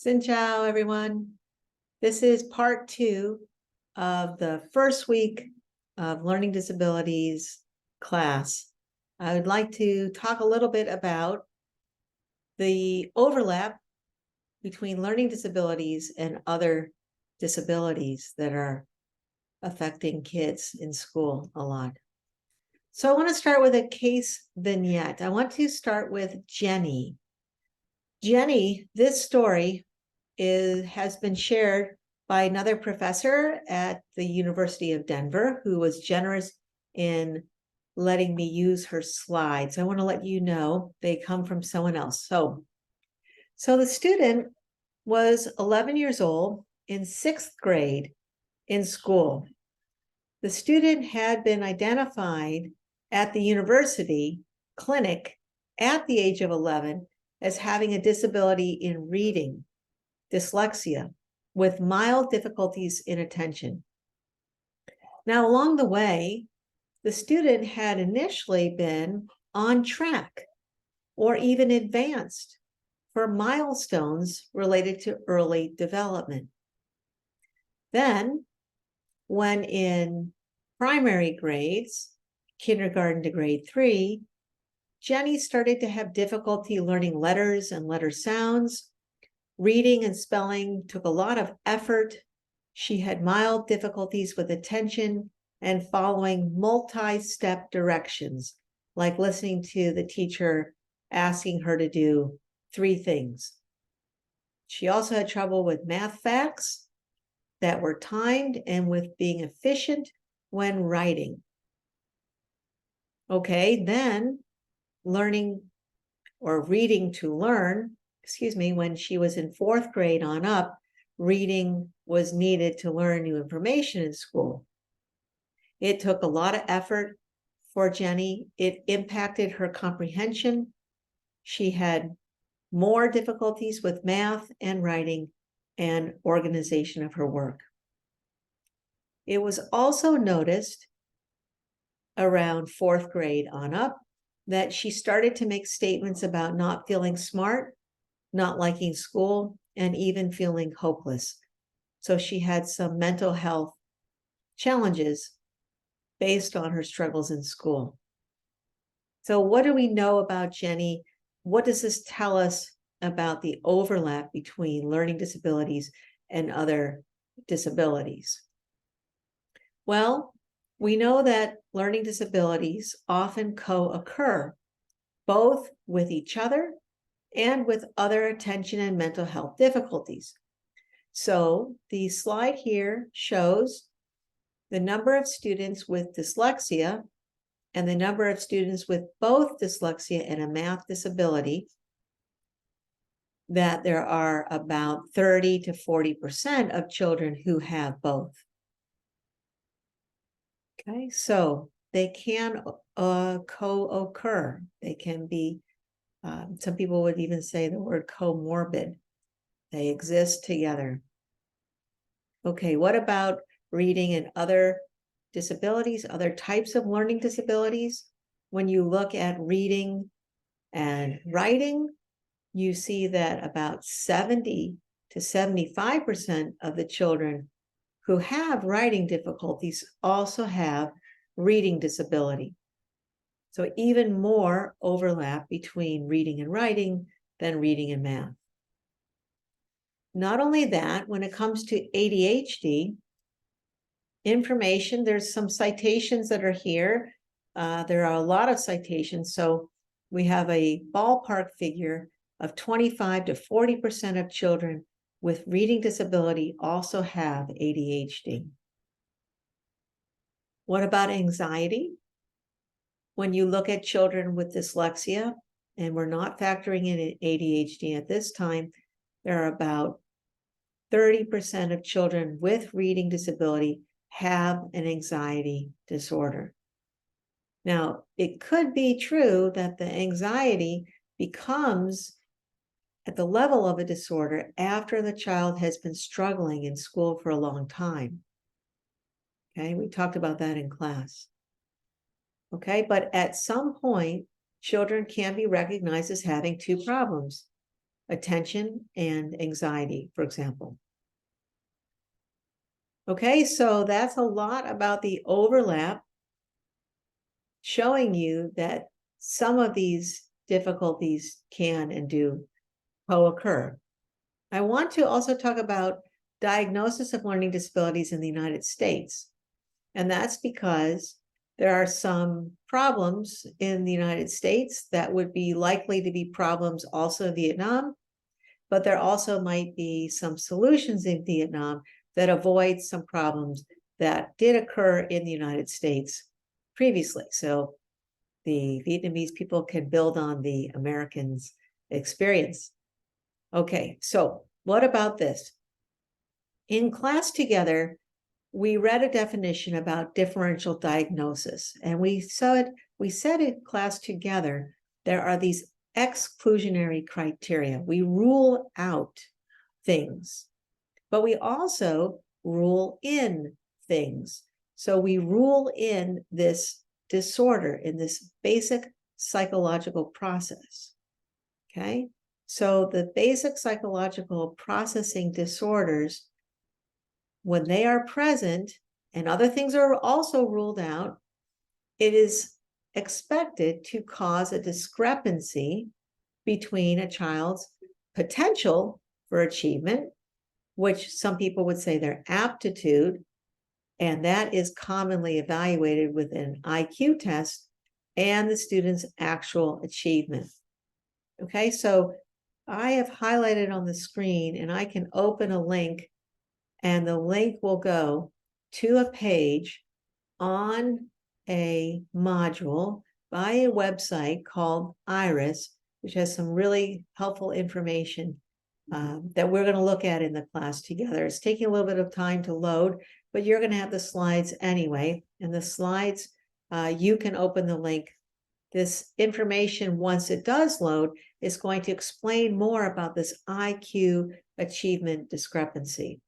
Chào, everyone. This is part 2 of the first week of Learning Disabilities class. I would like to talk a little bit about the overlap between learning disabilities and other disabilities that are affecting kids in school a lot. So I want to start with a case vignette. I want to start with Jenny. Jenny, this story has been shared by another professor at the University of Denver who was generous in letting me use her slides. I want to let you know they come from someone else. So the student was 11 years old in 6th grade in school. The student had been identified at the university clinic at the age of 11 as having a disability in reading, dyslexia, with mild difficulties in attention. Now, along the way, the student had initially been on track or even advanced for milestones related to early development. Then, when in primary grades, kindergarten to grade 3, Jenny started to have difficulty learning letters and letter sounds. Reading and spelling took a lot of effort. She had mild difficulties with attention and following multi-step directions, like listening to the teacher asking her to do 3 things. She also had trouble with math facts that were timed and with being efficient when writing. Okay, then learning or reading to learn, when she was in 4th grade on up, reading was needed to learn new information in school. It took a lot of effort for Jenny. It impacted her comprehension. She had more difficulties with math and writing and organization of her work. It was also noticed around 4th grade on up that she started to make statements about not feeling smart, not liking school, and even feeling hopeless. So she had some mental health challenges based on her struggles in school. So what do we know about Jenny? What does this tell us about the overlap between learning disabilities and other disabilities? Well, we know that learning disabilities often co-occur, both with each other and with other attention and mental health difficulties. So the slide here shows the number of students with dyslexia and the number of students with both dyslexia and a math disability, that there are about 30 to 40% of children who have both. Okay, so they can co-occur. They can be, some people would even say the word comorbid. They exist together. Okay, what about reading and other disabilities, other types of learning disabilities? When you look at reading and writing, you see that about 70 to 75% of the children who have writing difficulties also have reading disability. So even more overlap between reading and writing than reading and math. Not only that, when it comes to ADHD, information, there's some citations that are here. There are a lot of citations. So we have a ballpark figure of 25 to 40% of children with reading disability also have ADHD. What about anxiety? When you look at children with dyslexia, and we're not factoring in ADHD at this time, there are about 30% of children with reading disability have an anxiety disorder. Now, it could be true that the anxiety becomes at the level of a disorder after the child has been struggling in school for a long time. Okay, we talked about that in class. Okay, but at some point, children can be recognized as having 2 problems. attention and anxiety, for example. Okay, so that's a lot about the overlap, showing you that some of these difficulties can and do co-occur. I want to also talk about diagnosis of learning disabilities in the United States. And that's because there are some problems in the United States that would be likely to be problems also in Vietnam, but there also might be some solutions in Vietnam that avoid some problems that did occur in the United States previously. So the Vietnamese people can build on the Americans' experience. Okay, so what about this? In class together, we read a definition about differential diagnosis, and we said in class together, there are these exclusionary criteria. We rule out things, but we also rule in things. So we rule in this disorder, in this basic psychological process. Okay, so the basic psychological processing disorders, when they are present and other things are also ruled out, it is expected to cause a discrepancy between a child's potential for achievement, which some people would say their aptitude, and that is commonly evaluated with an IQ test, and the student's actual achievement. Okay, so I have highlighted on the screen, and I can open a link, and the link will go to a page on a module by a website called IRIS, which has some really helpful information that we're going to look at in the class together. It's taking a little bit of time to load, but you're going to have the slides anyway. And the slides, you can open the link. This information, once it does load, is going to explain more about this IQ achievement discrepancy.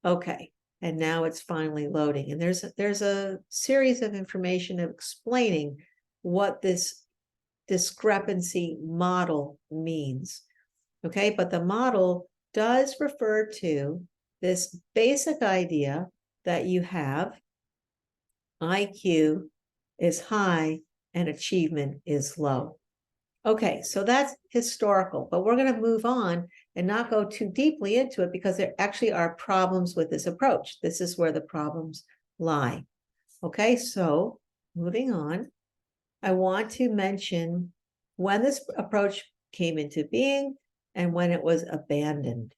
Okay, and now it's finally loading. And there's a series of information explaining what this discrepancy model means. Okay, but the model does refer to this basic idea that you have IQ is high and achievement is low. Okay, so that's historical, but we're going to move on and not go too deeply into it because there actually are problems with this approach. This is where the problems lie. Okay, so moving on, I want to mention when this approach came into being and when it was abandoned.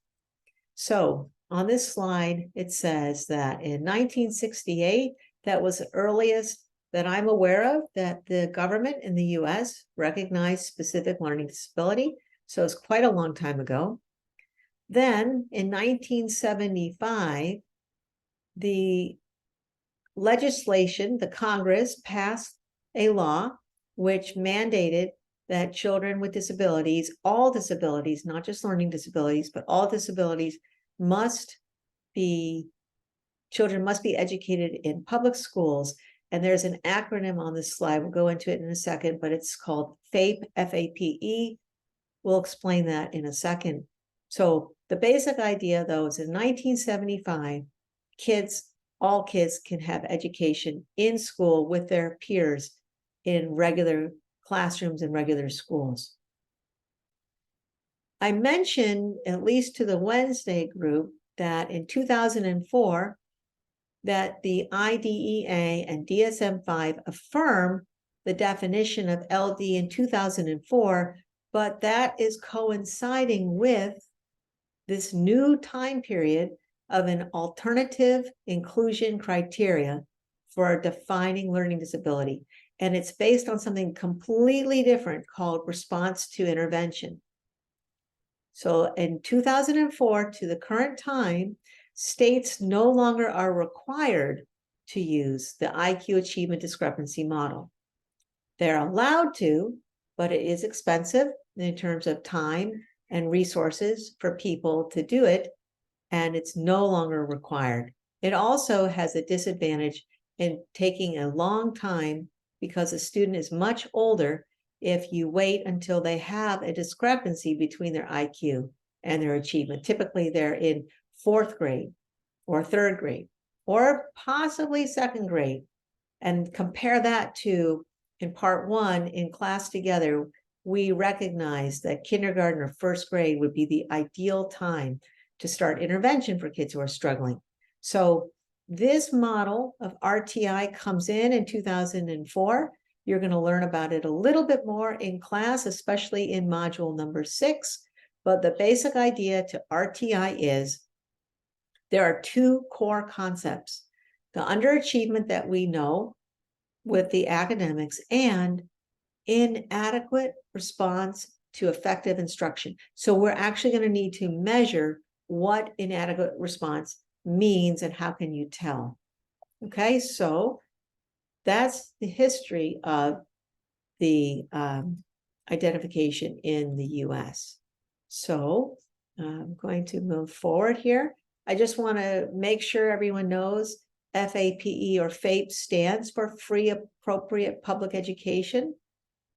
So on this slide, it says that in 1968, that was the earliest that I'm aware of that the government in the US recognized specific learning disability. So it's quite a long time ago. Then in 1975, the legislation, the Congress passed a law which mandated that children with disabilities, all disabilities, not just learning disabilities, but all disabilities children must be educated in public schools. And there's an acronym on this slide. We'll go into it in a second, but it's called FAPE, F-A-P-E. We'll explain that in a second. So the basic idea, though, is in 1975, all kids can have education in school with their peers in regular classrooms and regular schools. I mentioned, at least to the Wednesday group, that in 2004, that the IDEA and DSM-5 affirm the definition of LD in 2004, but that is coinciding with this new time period of an alternative inclusion criteria for defining learning disability. And it's based on something completely different called response to intervention. So in 2004 to the current time, states no longer are required to use the IQ achievement discrepancy model. They're allowed to, but it is expensive in terms of time and resources for people to do it, and it's no longer required. It also has a disadvantage in taking a long time because a student is much older if you wait until they have a discrepancy between their IQ and their achievement. Typically, they're in 4th grade or 3rd grade or possibly 2nd grade. And compare that to in part 1 in class together, we recognize that kindergarten or 1st grade would be the ideal time to start intervention for kids who are struggling. So this model of RTI comes in 2004. You're going to learn about it a little bit more in class, especially in module number 6. But the basic idea to RTI is there are 2 core concepts: the underachievement that we know with the academics and inadequate response to effective instruction. So we're actually going to need to measure what inadequate response means and how can you tell. Okay, so that's the history of the identification in the US. So I'm going to move forward here. I just want to make sure everyone knows FAPE or FAPE stands for Free Appropriate Public Education,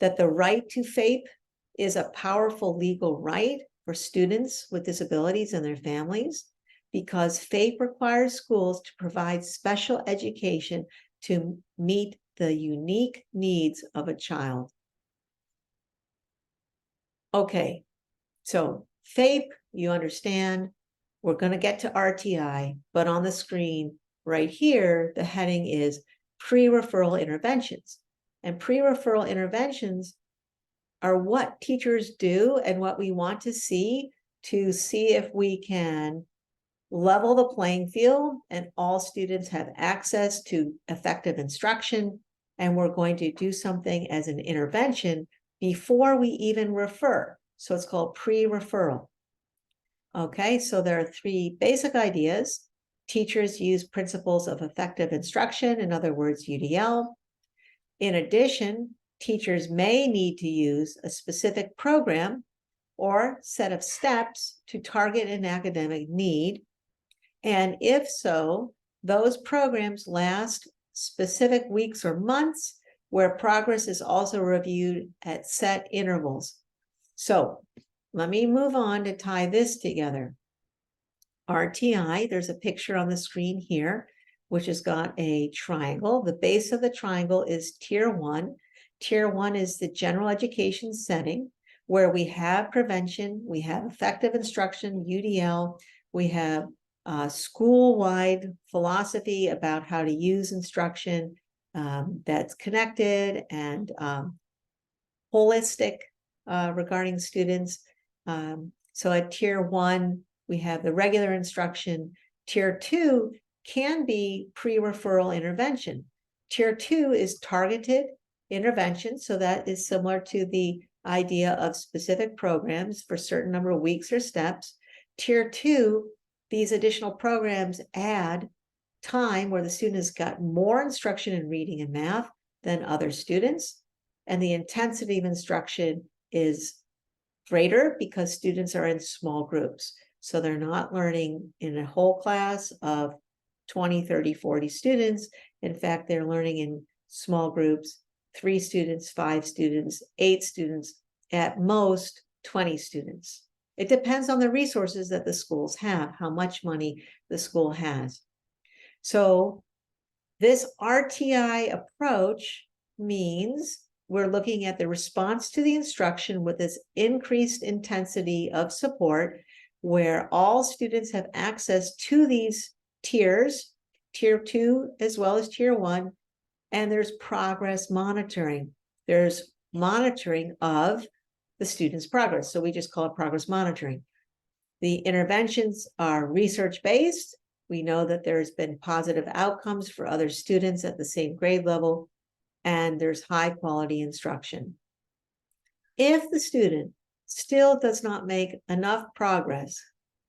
that the right to FAPE is a powerful legal right for students with disabilities and their families, because FAPE requires schools to provide special education to meet the unique needs of a child. Okay, so FAPE, you understand, we're going to get to RTI, but on the screen right here, the heading is pre-referral interventions. And pre-referral interventions are what teachers do and what we want to see if we can level the playing field and all students have access to effective instruction. And we're going to do something as an intervention before we even refer. So it's called pre-referral. Okay, so there are 3 basic ideas. Teachers use principles of effective instruction, in other words, UDL. In addition, teachers may need to use a specific program or set of steps to target an academic need. And if so, those programs last specific weeks or months where progress is also reviewed at set intervals. So let me move on to tie this together. RTI, there's a picture on the screen here, which has got a triangle. The base of the triangle is Tier 1. Tier 1 is the general education setting where we have prevention, we have effective instruction, UDL, we have school-wide philosophy about how to use instruction that's connected and holistic regarding students. So at Tier 1, we have the regular instruction. Tier 2 can be pre-referral intervention. Tier 2 is targeted intervention. So that is similar to the idea of specific programs for a certain number of weeks or steps. Tier 2, these additional programs add time where the student has got more instruction in reading and math than other students. And the intensity of instruction is greater because students are in small groups. So they're not learning in a whole class of 20, 30, 40 students. In fact, they're learning in small groups, 3 students, 5 students, 8 students, at most 20 students. It depends on the resources that the schools have, how much money the school has. So this RTI approach means we're looking at the response to the instruction with this increased intensity of support, where all students have access to these tiers, Tier 2 as well as Tier 1, and there's progress monitoring. There's monitoring of the student's progress, so we just call it progress monitoring. The interventions are research-based. We know that there's been positive outcomes for other students at the same grade level, and there's high-quality instruction. If the student still does not make enough progress,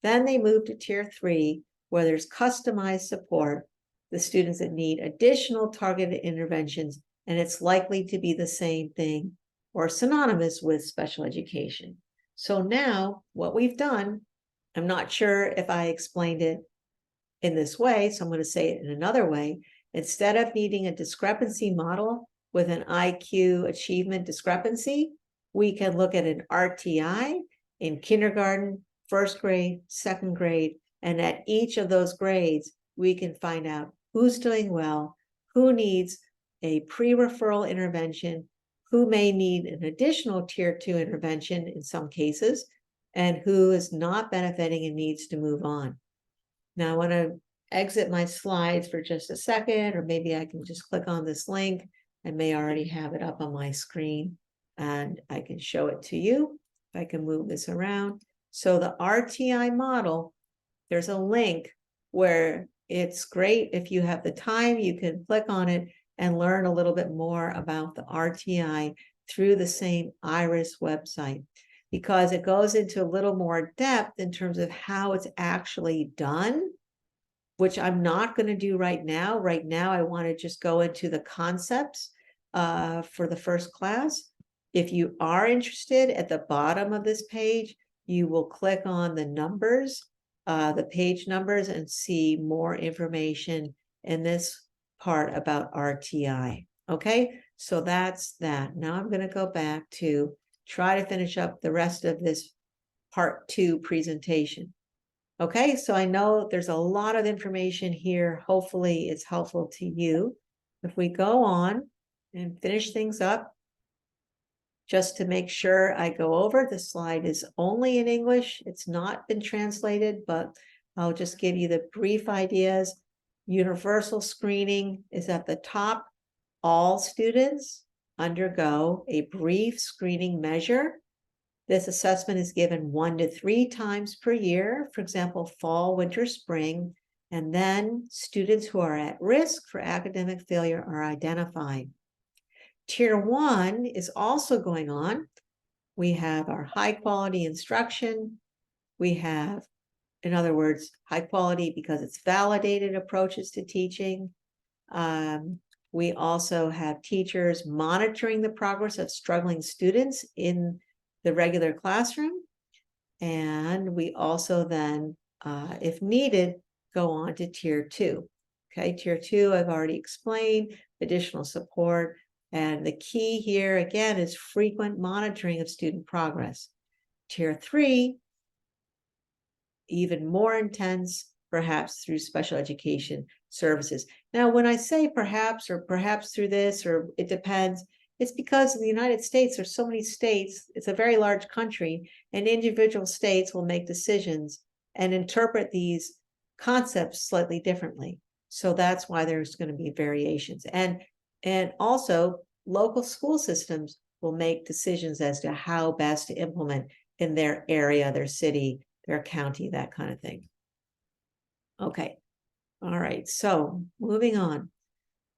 then they move to Tier 3, where there's customized support, the students that need additional targeted interventions, and it's likely to be the same thing or synonymous with special education. So now what we've done, I'm not sure if I explained it in this way, so I'm going to say it in another way. Instead of needing a discrepancy model, with an IQ achievement discrepancy, we can look at an RTI in kindergarten, first grade, second grade, and at each of those grades, we can find out who's doing well, who needs a pre-referral intervention, who may need an additional tier 2 intervention in some cases, and who is not benefiting and needs to move on. Now I want to exit my slides for just a second, or maybe I can just click on this link. I may already have it up on my screen and I can show it to you. If I can move this around. So the RTI model, there's a link where it's great if you have the time, you can click on it and learn a little bit more about the RTI through the same IRIS website, because it goes into a little more depth in terms of how it's actually done, which I'm not going to do right now. Right now, I want to just go into the concepts for the first class. If you are interested, at the bottom of this page, you will click on the numbers, the page numbers, and see more information in this part about RTI. Okay, so that's that. Now I'm going to go back to try to finish up the rest of this part 2 presentation. Okay, so I know there's a lot of information here. Hopefully it's helpful to you. If we go on and finish things up, just to make sure I go over, the slide is only in English. It's not been translated, but I'll just give you the brief ideas. Universal screening is at the top. All students undergo a brief screening measure. This assessment is given 1 to 3 times per year, for example, fall, winter, spring, and then students who are at risk for academic failure are identified. Tier 1 is also going on. We have our high quality instruction. We have, in other words, high quality because it's validated approaches to teaching. We also have teachers monitoring the progress of struggling students in the regular classroom. And we also then, if needed, go on to tier 2. Okay, tier 2, I've already explained, additional support. And the key here, again, is frequent monitoring of student progress. Tier 3, even more intense, perhaps through special education services. Now, when I say perhaps, or perhaps through this, or it depends, it's because in the United States, there's so many states, it's a very large country, and individual states will make decisions and interpret these concepts slightly differently. So that's why there's going to be variations. And also, local school systems will make decisions as to how best to implement in their area, their city, their county, that kind of thing. Okay. All right. So moving on.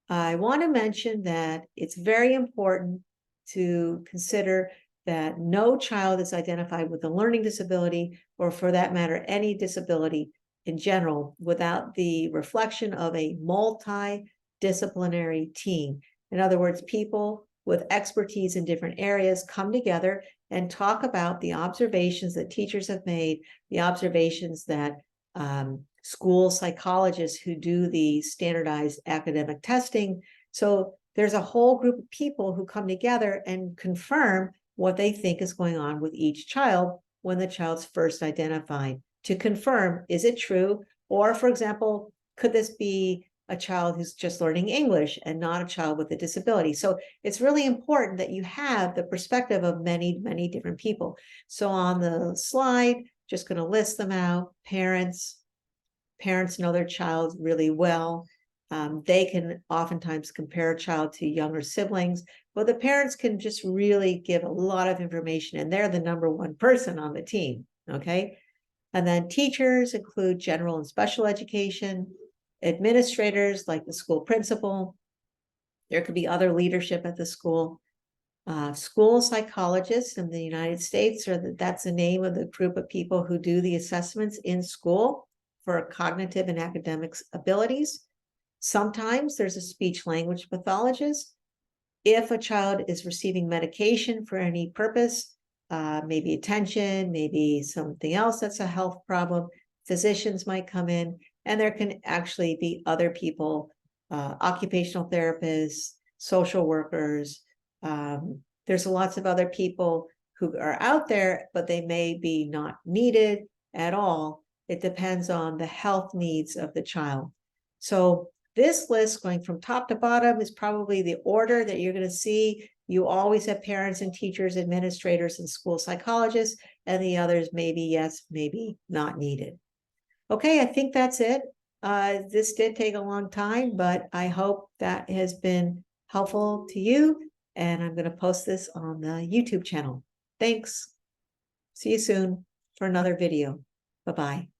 I want to mention that it's very important to consider that no child is identified with a learning disability, or for that matter, any disability in general, without the reflection of a multidisciplinary team. In other words, people with expertise in different areas come together and talk about the observations that teachers have made, the observations that school psychologists who do the standardized academic testing. So there's a whole group of people who come together and confirm what they think is going on with each child when the child's first identified, to confirm, is it true? Or, for example, could this be a child who's just learning English and not a child with a disability? So it's really important that you have the perspective of many, many different people. So on the slide, just going to list them out. Parents know their child really well. They can oftentimes compare a child to younger siblings, but the parents can just really give a lot of information, and they're the number one person on the team, okay? And then teachers include general and special education, administrators like the school principal. There could be other leadership at the school. School psychologists in the United States, that's the name of the group of people who do the assessments in school for cognitive and academic abilities. Sometimes there's a speech language pathologist. If a child is receiving medication for any purpose, maybe attention, maybe something else that's a health problem, physicians might come in, and there can actually be other people, occupational therapists, social workers. There's lots of other people who are out there, but they may be not needed at all. It depends on the health needs of the child. So this list going from top to bottom is probably the order that you're going to see. You always have parents and teachers, administrators, and school psychologists, and the others maybe yes, maybe not needed. Okay, I think that's it. This did take a long time, but I hope that has been helpful to you. And I'm going to post this on the YouTube channel. Thanks. See you soon for another video. Bye-bye.